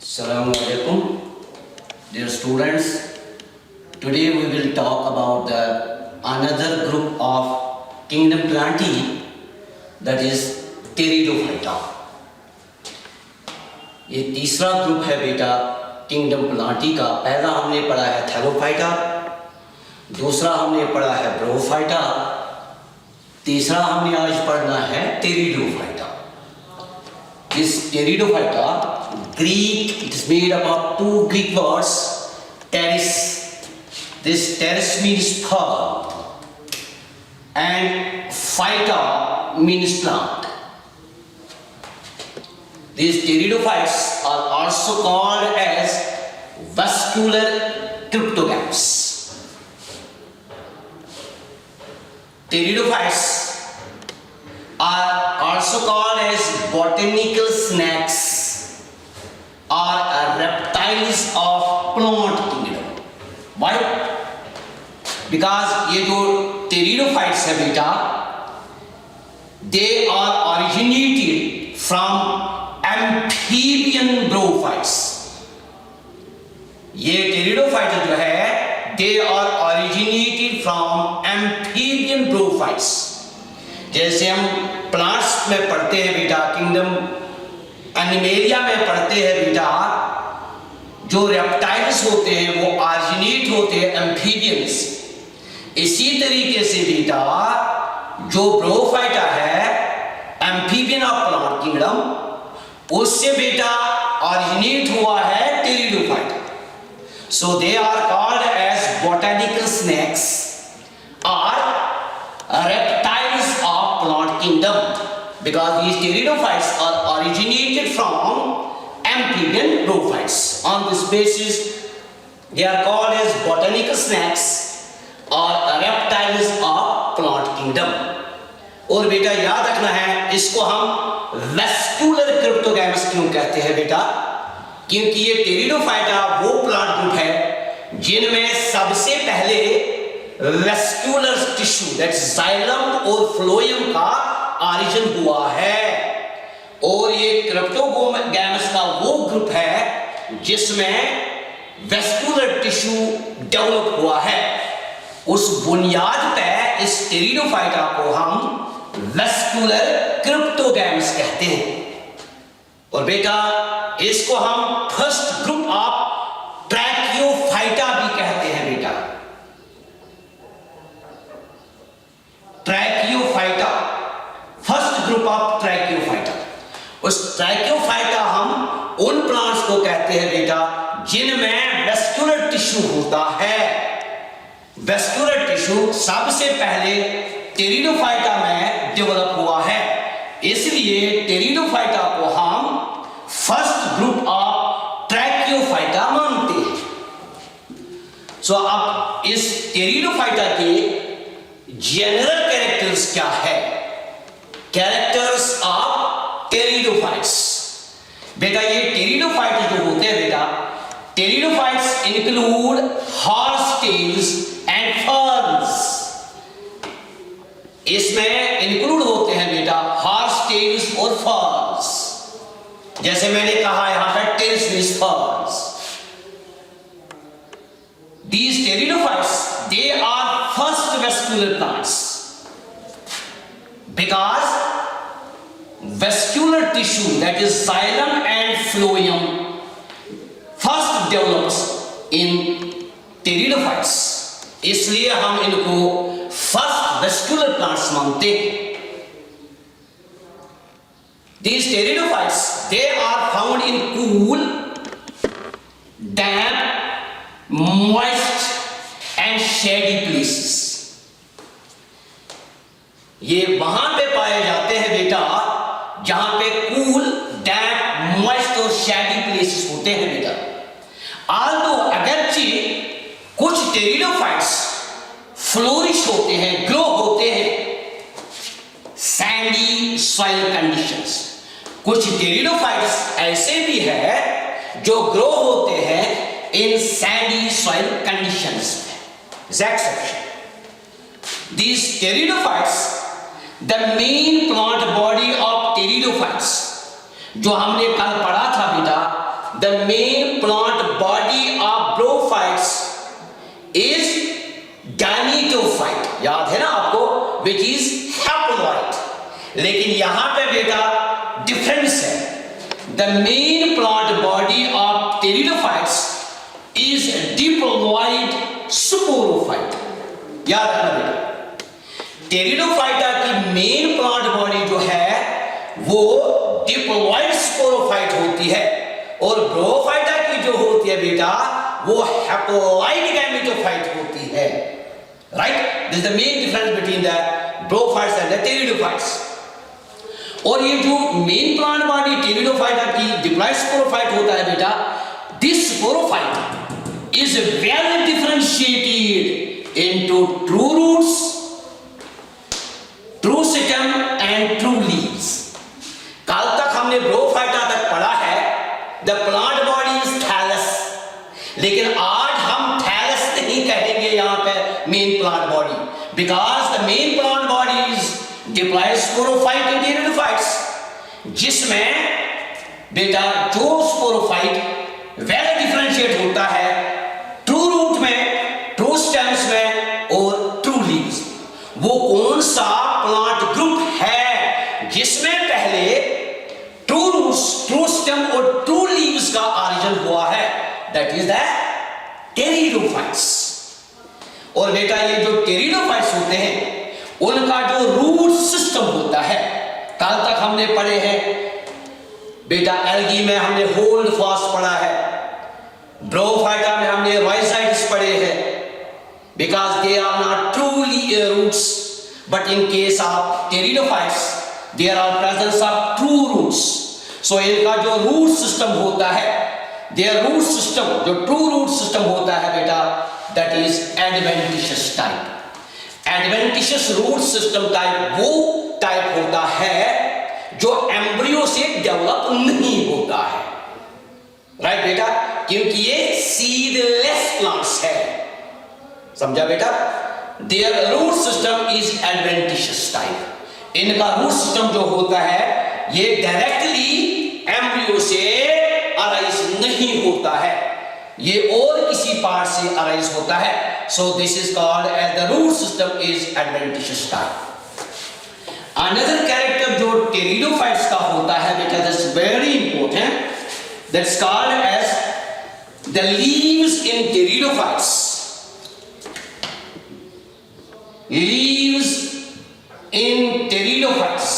Assalamu alaikum, dear students. Today we will talk about another group of kingdom plantae, that is Pteridophyta. ये तीसरा group है बेटा kingdom Plantae का। पहला हमने पढ़ा है थैलोफाइटा, दूसरा हमने पढ़ा है ब्रोफाइटा, तीसरा हमने आज पढ़ना है pteridophyta. This Pteridophyta, Greek, it is made up of two Greek words, teres. This teres means pearl, and phyta means plant. These pteridophytes are also called as vascular cryptogams. Pteridophytes are also called as botanical snakes or reptiles of plant kingdom. Why? Because ये जो pteridophytes है बेटा, they are originated from amphibian brophytes. ये pteridophytes जो है, they are originated from amphibian brophytes. जैसे हम plants में पढ़ते हैं बेटा, किंगडम एनिमेलिया में पढ़ते हैं बेटा, जो रेप्टाइल्स होते हैं वो ऑरिजिनेट होते हैं एम्फीबियंस। इसी तरीके से बेटा जो ब्रोफाइटा है एम्फीबियन ऑफ प्लांट किंगडम, उससे बेटा ऑरिजिनेट हुआ है pteridophyta. So they are called as botanical snakes और reptiles of plant kingdom, because these pteridophytes are originated from amphibian brophytes. On this basis they are called as botanical snakes or reptiles of plant kingdom. और बेटा याद रखना है, इसको हम vascular cryptogams क्यों कहते हैं बेटा? क्योंकि ये टेरिडोफाइटा वो प्लांट ग्रुप है जिनमें सबसे पहले वेस्कुलर टिश्यू दैट जाइलम और फ्लोएम का ऑरिजिन हुआ है। और ये क्रिप्टोगैम्स का वो ग्रुप है जिसमें वेस्कुलर टिश्यू डेवलप हुआ है। उस बुनियाद पे इस टेरिडोफाइटा को हम वेस्कुलर क्रिप्टोगैम्स कहते हैं। और बेटा इसको हम फर्स्ट ग्रुप ऑफ ट्रैकियोफाइटा भी कहते हैं बेटा। ट्रैकियोफाइटा, फर्स्ट ग्रुप ऑफ ट्रैकियोफाइटा। उस ट्रैकियोफाइटा हम उन प्लांट्स को कहते हैं बेटा जिनमें वेस्कुलर टिश्यू होता है। वेस्कुलर टिश्यू सबसे पहले टेरिडोफाइटा में डेवलप हुआ है, इसलिए टेरिडोफाइटा को हम फर्स्ट ग्रुप ऑफ ट्रैकियोफाइटा मानते हैं। सो अब इस टेरिडोफाइटा के जनरल कैरेक्टर्स क्या है? Characters of pteridophytes. बेटा ये टेरिडोफाइट्स जो होते हैं बेटा, pteridophytes include horse tails and ferns. इसमें इंक्लूड होते हैं बेटा हॉर्स टेल्स और फर्न्स। जैसे मैंने कहा यहां पर tails means ferns. These pteridophytes, they are first vascular plants because vascular tissue, that is xylem and phloem, first develops in pteridophytes. इसलिए हम इनको first vascular plants मानते हैं। These pteridophytes, they are found in cool, damp, moist and shady places. ये वहां पे पाए जाते हैं बेटा जहां पे कूल, डैम्प, मॉइस्ट और शैडी प्लेसेस होते हैं बेटा। आल्दो अगरचे कुछ टेरिडोफाइट्स फ्लोरिश होते हैं, ग्रो होते हैं सैंडी सॉइल कंडीशंस। कुछ टेरिडोफाइट्स ऐसे भी है जो ग्रो होते हैं in sandy soil conditions. Exception. These pteridophytes, the main plant body of pteridophytes, जो हमने कल पढ़ा था बेटा, the main plant body of brophytes is gametophyte, याद है ना आपको, which is haploid। लेकिन यहां पे बेटा डिफरेंस है। The main plant body of pteridophytes is diploid sporophyte। याद रखना बेटा, टेरिडोफाइटा की मेन प्लांट बॉडी जो है वो डिप्लॉइड स्पोरोफाइट होती है, और ब्रोफाइटा की जो होती है बेटा वो हैप्लॉइड गैमेटोफाइट होती है। Right, this is the main difference between the bryophytes and the pteridophytes. और ये जो मेन प्लांट बॉडी टेरिडोफाइटा की डिप्लॉइड स्पोरोफाइट होता है बेटा, this sporophyte is well differentiated into true roots, true stem and true leaves. कल तक हमने ब्रोफाइटा तक पढ़ा है the plant body is thallus, लेकिन आज हम थैलस नहीं कहेंगे यहां पे main plant body, because the main plant body is diploid sporophyte and pteridophytes, जिसमें बेटा जो स्पोरोफाइट वेल डिफरेंशिएट होता है ट्रू रूट में, ट्रू स्टेम्स में और ट्रू लीव्स। वो कौन सा प्लांट ग्रुप है जिसमें पहले ट्रू रूट्स, ट्रू स्टेम और ट्रू लीव्स का ऑरिजिन हुआ है? That is the pteridophytes. और बेटा ये जो टेरिडोफाइट्स होते हैं उनका जो रूट सिस्टम होता है, कल तक हमने पढ़े हैं बेटा, एल्गी में हमने होल्ड फास्ट पढ़ा है, ब्रोफाइटा में हमने राइजाइट्स पढ़े हैं, because they are not truly roots, but in case of pteridophytes there are presence of true roots। so इनका जो root system होता है, their root system जो true root system होता है बेटा, that is adventitious type। adventitious root system type वो type होता है जो एम्ब्रियो से डेवलप नहीं होता है। राइट बेटा, क्योंकि ये सीडलेस प्लांट्स है, समझा बेटा। Their root system is adventitious type। इनका रूट सिस्टम जो होता है ये डायरेक्टली एम्ब्रियो से अराइज नहीं होता है, ये और किसी पार्ट से अराइज होता है। So this is called as the root system is adventitious type। Another character जो टेरिडोफाइट्स का होता है बेटा, that's very important, that's called as the leaves in pteridophytes। Leaves in pteridophytes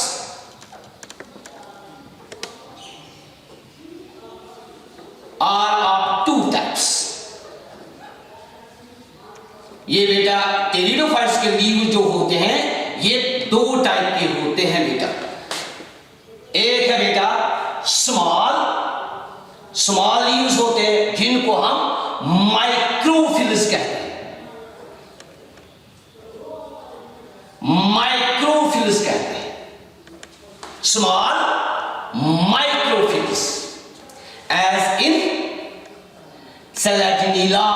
are of two types। ये बेटा pteridophytes के leave जो होते हैं ये दो टाइप के होते हैं बेटा। एक है बेटा स्मॉल लीव्स होते हैं जिनको हम माइक्रोफिल्स कहते हैं, माइक्रोफिल्स कहते हैं, स्मॉल माइक्रोफिल्स, एज इन सेलेजिनिला।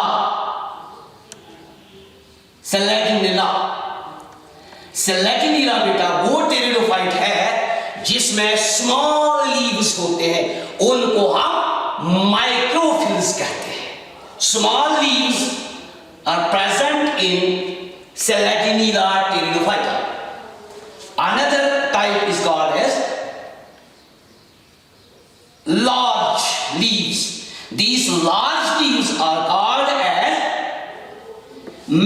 सेलेजिनिला बेटा वो टेरिडोफाइट है जिसमें स्मॉल लीव्स होते हैं, उनको हम माइक्रोफिल्स कहते हैं। Small leaves are present in Selaginella pteridophyta। Another type is called as large leaves। These large leaves are called as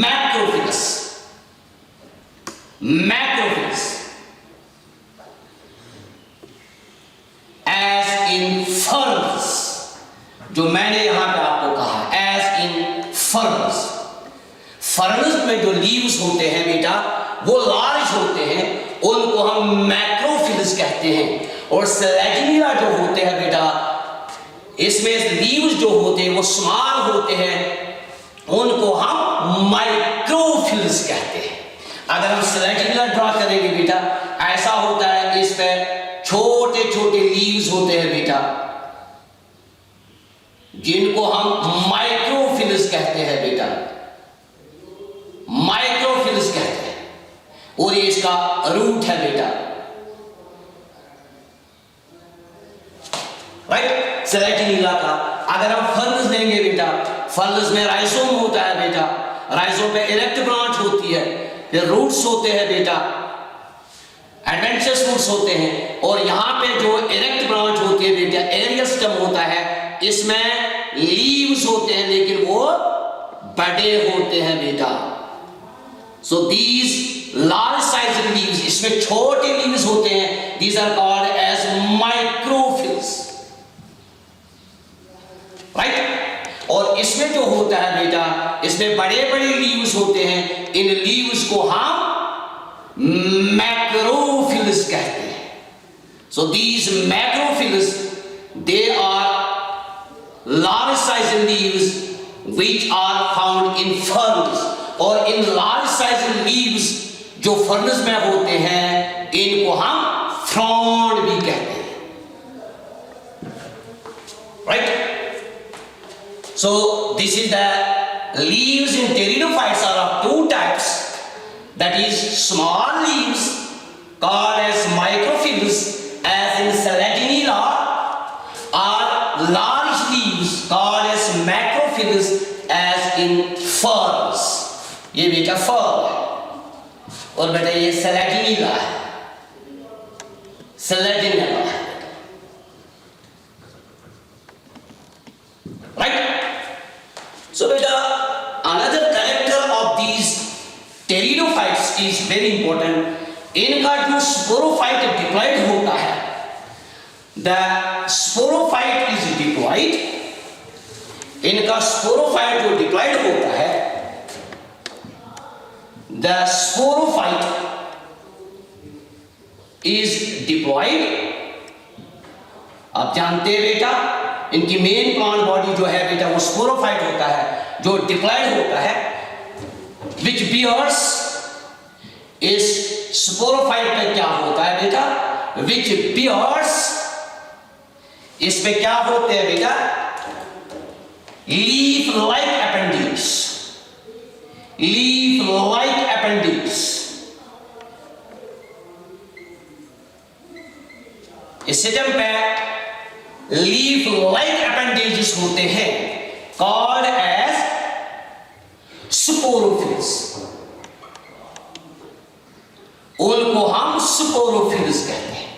macrophylls। Macrophylls, as in ferns, जो मैंने यहां पे आपको कहा as in ferns। फर्नस में जो लीव्स होते हैं बेटा वो लार्ज होते हैं, उनको हम मैक्रोफिल्स कहते हैं। और सेलेजिनिला जो होते हैं बेटा इसमें लीव्स जो होते हैं वो स्मॉल होते हैं, उनको हम माइक्रोफिल्स कहते हैं। अगर हम सेलेजिनिला ड्रॉ करेंगे बेटा ऐसा होता है, इस पे छोटे छोटे लीव्स होते हैं बेटा जिनको हम माइक्रोफिल्स कहते हैं बेटा, माइक्रोफिल्स कहते हैं। और ये इसका रूट है बेटा। राइट, सेलेटिनिला का। अगर हम फर्नस लेंगे बेटा, फर्नस में राइजोम होता है बेटा, राइजोम में इरेक्ट ब्रांच होती है, फिर रूट्स होते हैं बेटा, एडवेंचरस रूट्स होते हैं, और यहाँ पे जो इरेक्ट ब्रांच होती है बेटा एरियल स्टेम होता है, इसमें लीव्स होते हैं लेकिन वो बड़े होते हैं बेटा। So these large size leaves, इसमें छोटे लीव्स होते हैं, these are called as microphylls, right. और इसमें जो होता है बेटा, इसमें बड़े बड़े लीव्स होते हैं, इन लीव्स को हम मैक्रोफिल्स कहते हैं। So these macrophylls they are large size leaves which are found in ferns, और इन लार्ज साइज लीव्स जो फर्नस में होते हैं इनको हम फ्रॉन्ड भी कहते हैं, right. So this is the leaves in pteridophytes are of two types, that is small leaves called as microphylls as in Selaginella, or large leaves called as macrophylls as in ferns। ये बेटा fern है, और बेटा ये Selaginella है, Selaginella है, right। So बेटा another character of these pteridophytes is very important. इनका जो स्पोरोफाइट डिप्लॉयड होता है, द स्पोरोफाइट इज डिप्लॉयड, इनका स्पोरोफाइट जो डिप्लॉयड होता है, द स्पोरोफाइट इज डिप्लॉयड। आप जानते हैं बेटा इनकी मेन प्लांट बॉडी जो है बेटा वो स्पोरोफाइट होता है, जो डिप्लॉयड होता है, which bears is स्पोरोफाइट में क्या होता है बेटा, which bears, इसमें क्या होते हैं बेटा, leaf like appendix, leaf like appendix। इस सिस्टम पे leaf like appendages होते हैं, called as स्पोरोफिल्स, उनको हम स्पोरोफिल्स कहते हैं।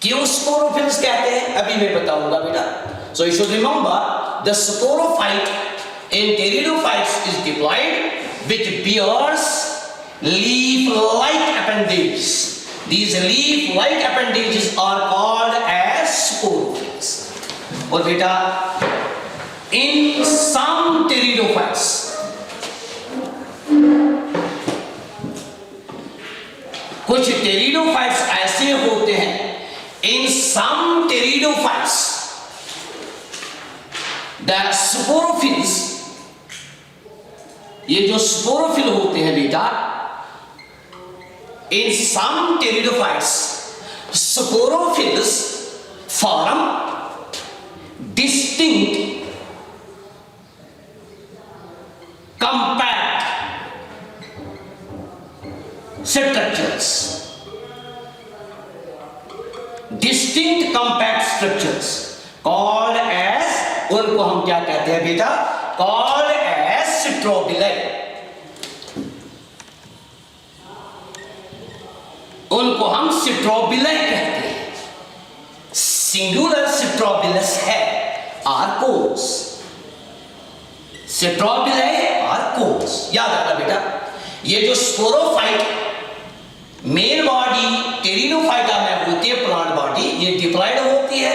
क्यों स्पोरोफिल्स कहते हैं अभी मैं बताऊंगा बेटा। So you should remember the sporophyte in pteridophytes is diploid which bears leaf like appendages। These leaf like appendages are called as sporophylls। और बेटा in some pteridophytes, कुछ टेरिडोफाइट्स ऐसे होते हैं, in some pteridophytes the sporophylls, ये जो sporophyll होते हैं बेटा, in some pteridophytes sporophylls form distinct compact structures, distinct compact structures called as, उनको हम क्या कहते हैं बेटा, called as स्ट्रोबिलाई। उनको हम स्ट्रोबिलाई कहते हैं, सिंगुलर स्ट्रोबिलस है are cones, strobili are cones. याद रखना बेटा, ये जो स्पोरोफाइट मेन बॉडी टेरिडोफाइटा में होती है, प्लांट बॉडी, ये डिप्लॉयड होती है,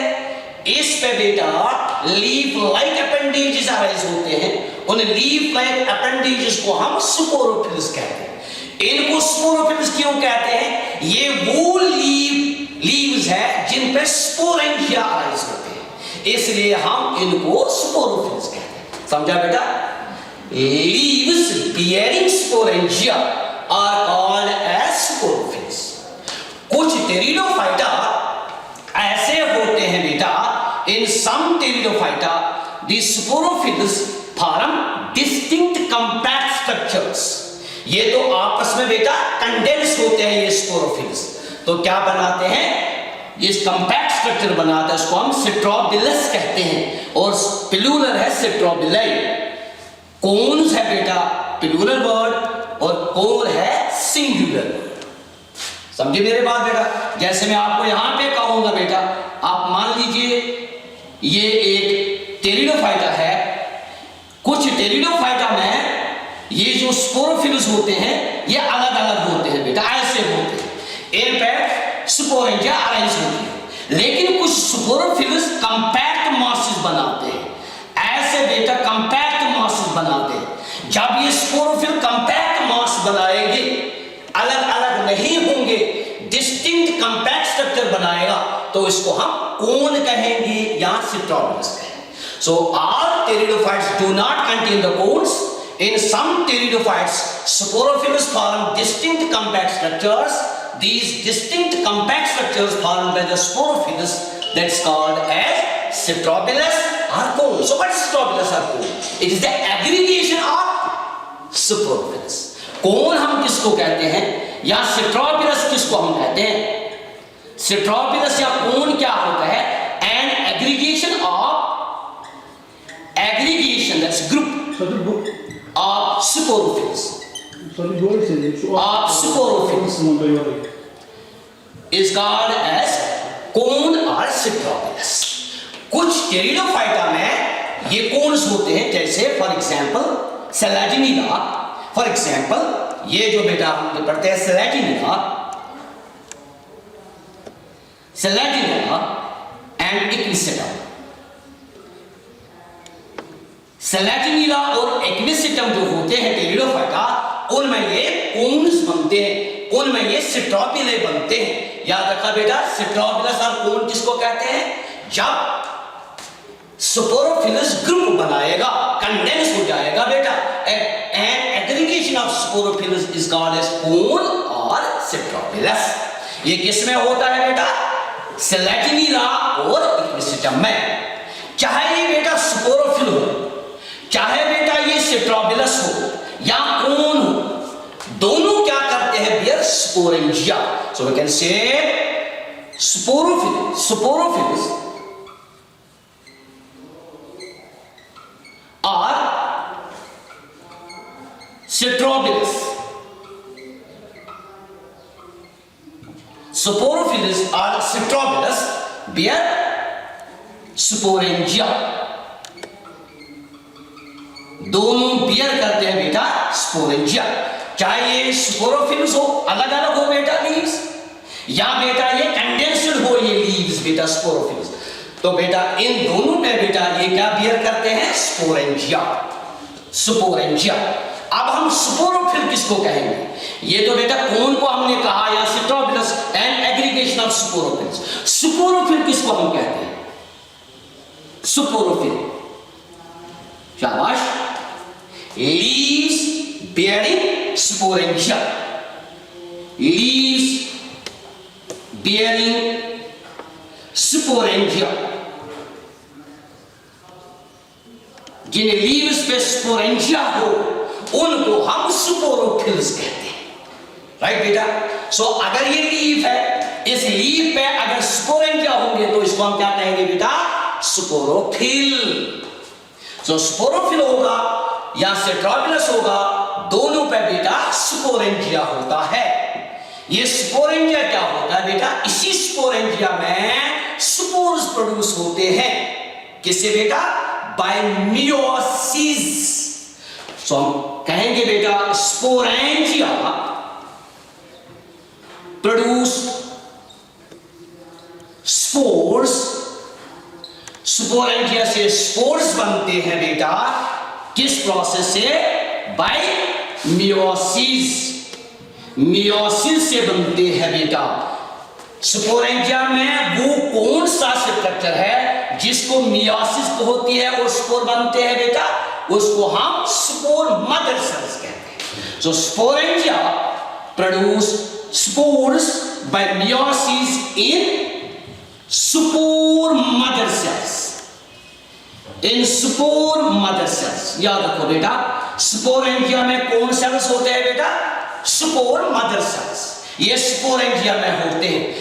इस पे बेटा लीफ लाइक अपेंडेजेस अराइज होते हैं, उन लीफ लाइक अपेंडेजेस को हम स्पोरोफिल्स कहते हैं। इनको स्पोरोफिल्स क्यों कहते हैं, ये वो लीव्स है जिन पे स्पोरेंजिया अराइज होते हैं, इसलिए हम इनको स्पोरोफिल्स कहते हैं। समझा बेटा, leaves bearing sporangia are called as sporophylls। कुछ टेरिडोफाइटा ऐसे होते हैं बेटा, in some pteridophyta the sporophylls form distinct compact structures। ये तो आपस में बेटा कंडेंस होते हैं ये स्पोरोफिल्स, तो क्या बनाते हैं, इस कंपैक्ट स्ट्रक्चर बनाता है, उसको हम सिट्रोबिलस कहते हैं, और प्लूरल है सिट्रोबिलाई। कोन्स है बेटा प्लूरल वर्ड और कोर है सिंगुलर। समझे मेरे बात बेटा? जैसे मैं आपको यहां पे कहूंगा बेटा, आप मान लीजिए ये एक टेरिडोफाइटा है, कुछ टेरिडोफाइटा में ये जो स्पोरोफिल्स होते हैं ये अलग अलग होते हैं बेटा, ऐसे होते हैं। इनफैक्ट स्पोरेंजिया अरेंज होती है, लेकिन कुछ स्पोरोफिल्स कंपैक्ट मासेस बनाते हैं, ऐसे बेटा कंपैक्ट मासेस बनाते हैं। जब ये स्पोरोफिल कंपैक्ट मास बनाएंगे, अलग अलग नहीं होंगे, डिस्टिंक्ट कंपैक्ट स्ट्रक्चर बनाएगा, तो इसको हम कोन कहेंगे या सिट्रोबिलस कहेंगे। So all pteridophytes do not contain the cones. In some pteridophytes, sporophylls form distinct compact structures. These distinct compact structures formed by the sporophylls, that's called as sitrobilus or cone. So what is sitrobilus or cone? It is the aggregation of sporophylls. Cone हम किसको कहते हैं या सिट्रोबिलस किसको हम कहते हैं? सिट्रोबिलस या कोन क्या होता है? An aggregation, that's group of sporophylls. Of sporophylls is called as cone or sitrobilus. कुछ टेरिडोफाइटा में ये कोन्स होते हैं, जैसे फॉर एग्जांपल सेलेजिनिला। फॉर एग्जांपल ये जो बेटा हम पढ़ते हैं सेलेजिनिला एंड इक्विसेटम। सेलेजिनिला और एक्विसेटम जो होते हैं टेरिडोफाइटा, उनमें ये कोन्स बनते हैं, उनमें ये सिट्रोबिले बनते हैं। याद रखा बेटा, सिट्रोबिलस और कोन किसको कहते हैं? जब स्पोरोफिलस ग्रुप बनाएगा, कंडेंस हो जाएगा बेटा, an aggregation of sporophylls is called as cone और सिट्रोबिलस। ये किस में होता है बेटा? सेलेजिनिला और इक्विसेटम में। चाहे ये बेटा स्पोरोफिल हो, चाहे बेटा ये सिट्रोबिलस हो या कोन हो, दोनों क्या करते हैं? Bear sporangia. So we can say sporophylls और strobilus. Sporophylls or Citrobilus bear sporangia। दोनों बियर करते हैं बेटा स्पोरेंजिया। चाहे ये स्पोरोफिल्स हो, अलग अलग हो बेटा लीव्स, या बेटा ये कंडेंस्ड हो ये लीव्स बेटा स्पोरोफिल्स, तो बेटा इन दोनों में बेटा ये क्या बियर करते हैं? स्पोरेंजिया। स्पोरेंजिया। अब हम स्पोरोफिल किसको कहेंगे? ये तो बेटा कोन को हमने कहा, या strobilus and aggregation of sporophylls. Sporophyll किसको हम कहते हैं? स्पोरोफिल, शाबाश। Leaves bearing sporangia, leaves bearing sporangia। जिन लीव्स पे स्पोरेंजिया हो उनको हम स्पोरोफिल्स कहते हैं, राइट बेटा? सो अगर ये लीफ है, इस लीफ पे अगर स्पोरेंजिया होंगे तो इसको हम क्या कहेंगे बेटा? स्पोरोफिल। सो स्पोरोफिल होगा या सिट्रोबिलस होगा, दोनों पे बेटा स्पोरेंजिया होता है। ये स्पोरेंजिया क्या होता है बेटा? इसी स्पोरेंजिया में स्पोर्स प्रोड्यूस होते हैं। किससे बेटा? Bye meiosis. सो हम कहेंगे बेटा स्पोरेंजिया प्रोड्यूस स्पोर्स। स्पोरेंजिया से स्पोर्स बनते हैं बेटा, किस प्रोसेस से? Bye meiosis. मियोसिस से बनते हैं बेटा। स्पोरेंजिया में वो कौन सा स्ट्रक्चर है जिसको मियोसिस होती है और स्पोर बनते हैं बेटा? उसको हम स्पोर मदर सेल्स कहते हैं। So sporangia produce spores by meiosis in spore mother cells. इन स्पोर मदर सेल्स याद रखो बेटा, स्पोरेंजिया में कौन सेल्स होते हैं बेटा? Spore mother sales. ये स्पोरेंजिया में होते हैं।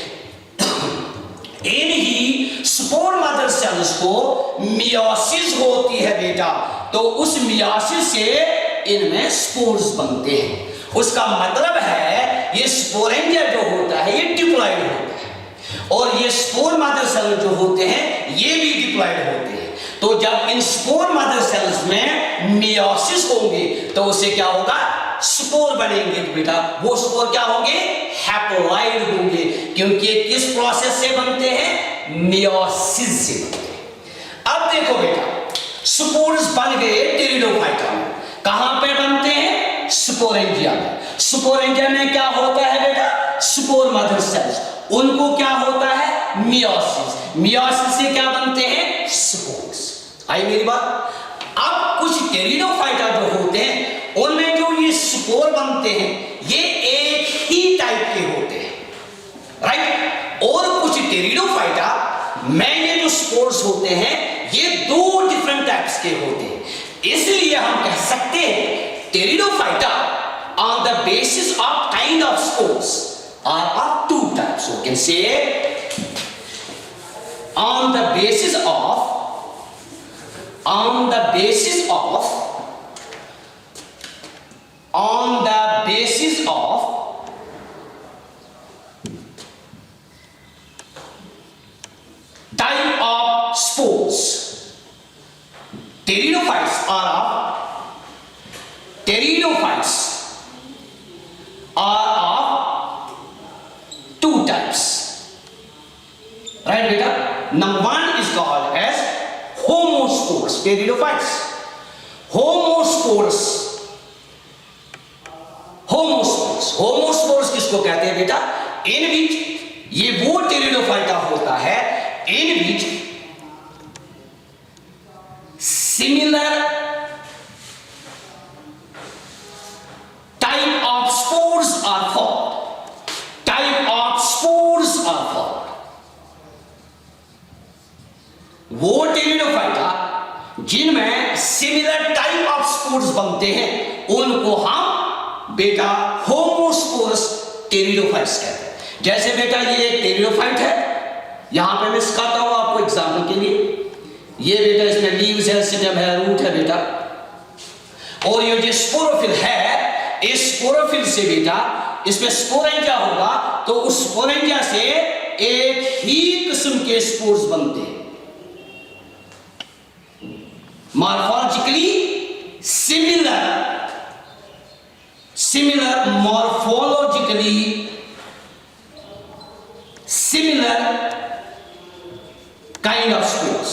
इन ही स्पोर मदर सेल्स को मियोसिस होती है बेटा, तो उस मियोसिस से इनमें स्पोर्स बनते हैं। उसका मतलब है ये स्पोरेंजिया जो होता है ये डिप्लॉयड होता है, और ये स्पोर मदर सेल जो होते हैं ये भी डिप्लॉयड होते हैं। तो जब इन स्पोर मदर सेल्स में मियोसिस होंगे तो उससे क्या होगा, स्पोर बनेंगे बेटा। वो स्पोर क्या होंगे, हैप्लॉइड होंगे, क्योंकि ये किस प्रोसेस से बनते हैं, मियोसिस से बनते हैं। अब देखो बेटा, स्पोर्स बन गए टेरिडोफाइटा में, कहां पे बनते हैं, स्पोरेंजिया में। स्पोरेंजिया में क्या होता है बेटा, स्पोर मदर सेल्स, उनको क्या होता है, मियोसिस। मियोसिस से क्या बनते हैं, स्पोर्स। आई मेरी बात। अब कुछ टेरिडोफाइटा जो होते हैं उनमें जो ये स्पोर बनते हैं ये एक ही टाइप के होते हैं, राइट। और कुछ टेरिडोफाइटा में ये जो स्पोर्स होते हैं ये दो डिफरेंट टाइप्स के होते हैं। इसलिए हम कह सकते हैं pteridophyta on the basis of kind of spores are of two types. So you can say on the basis of type of spores, pteridophytes are of two types, right beta? Number one is called as homospores, pteridophytes. Homospores किसको कहते हैं बेटा, इन विच ये वो pteridophyta होता है in which similar type of spores are formed. वो pteridophyta जिनमें सिमिलर टाइप ऑफ स्पोर्स बनते हैं उनको हम बेटा होमोस्पोरस टेरिडोफाइट्स कहते हैं। जैसे बेटा ये एक टेरिडोफाइट है, यहां पे मैं सिखाता हूं आपको एग्जाम्पल के लिए। ये बेटा इसमें लीव्स है, स्टेम है, रूट है बेटा, और ये जो स्पोरोफिल है, इस स्पोरोफिल से बेटा इसमें स्पोरेंजिया होगा, तो उस स्पोरेंजिया से एक ही किस्म के स्पोर्स बनते हैं, morphologically similar morphologically similar kind of spores.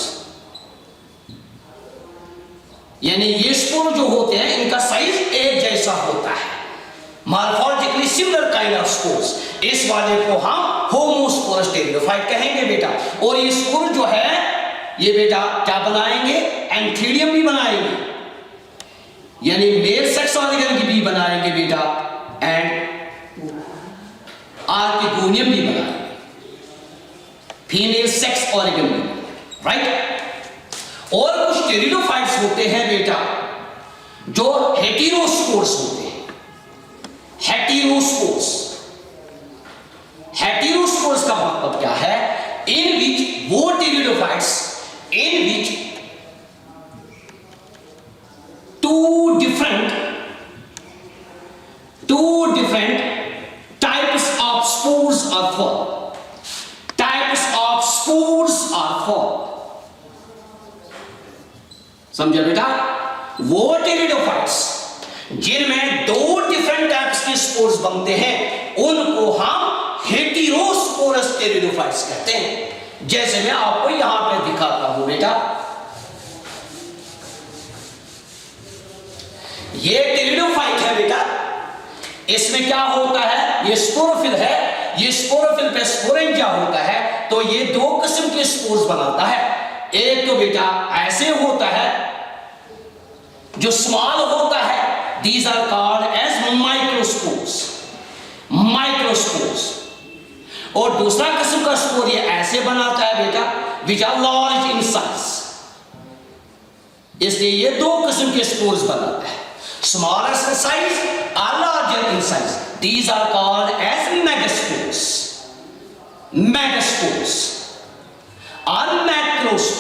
यानी ये स्पोर जो होते हैं इनका साइज एक जैसा होता है, morphologically similar kind of spores. इस वाले को हम होमोस्पोरस टेरिडोफाइट कहेंगे बेटा। और ये स्पोर जो है ये बेटा क्या बनाएंगे, एंथीडियम भी बनाएंगे, यानी मेल सेक्स ऑर्गन की भी बनाएंगे बेटा, एंड आर्किगोनियम भी बनाएंगे, फीमेल सेक्स ऑर्गन भी, राइट। और कुछ टेरिडोफाइट्स होते हैं बेटा जो हेटेरोस्पोर्स होते हैं, हेटेरोस्पोर्स का मतलब क्या है, इन विच वो pteridophytes in which two different types of spores are formed. समझे बेटा, वो टेरिडोफाइट्स जिनमें दो डिफरेंट टाइप्स के स्पोर्स बनते हैं उनको हम हेटेरोस्पोरस टेरिडोफाइट्स कहते हैं। जैसे मैं आपको यहां पे दिखाता हूं बेटा, ये टेरिडोफाइट है बेटा, इसमें क्या होता है, ये स्पोरोफिल है, ये स्पोरोफिल पे स्पोरेंजिया होता है, तो ये दो किस्म के स्पोर्स बनाता है। एक तो बेटा ऐसे होता है जो स्मॉल होता है, these are called as microspores, और दूसरा किस्म का स्पोर ये ऐसे बनाता है बेटा which are large in size. इसलिए ये दो किस्म के स्पोर्स बनाता है, स्मॉलर इन साइज और larger in size. These are called as megaspores. और मैक्रोस्पोर।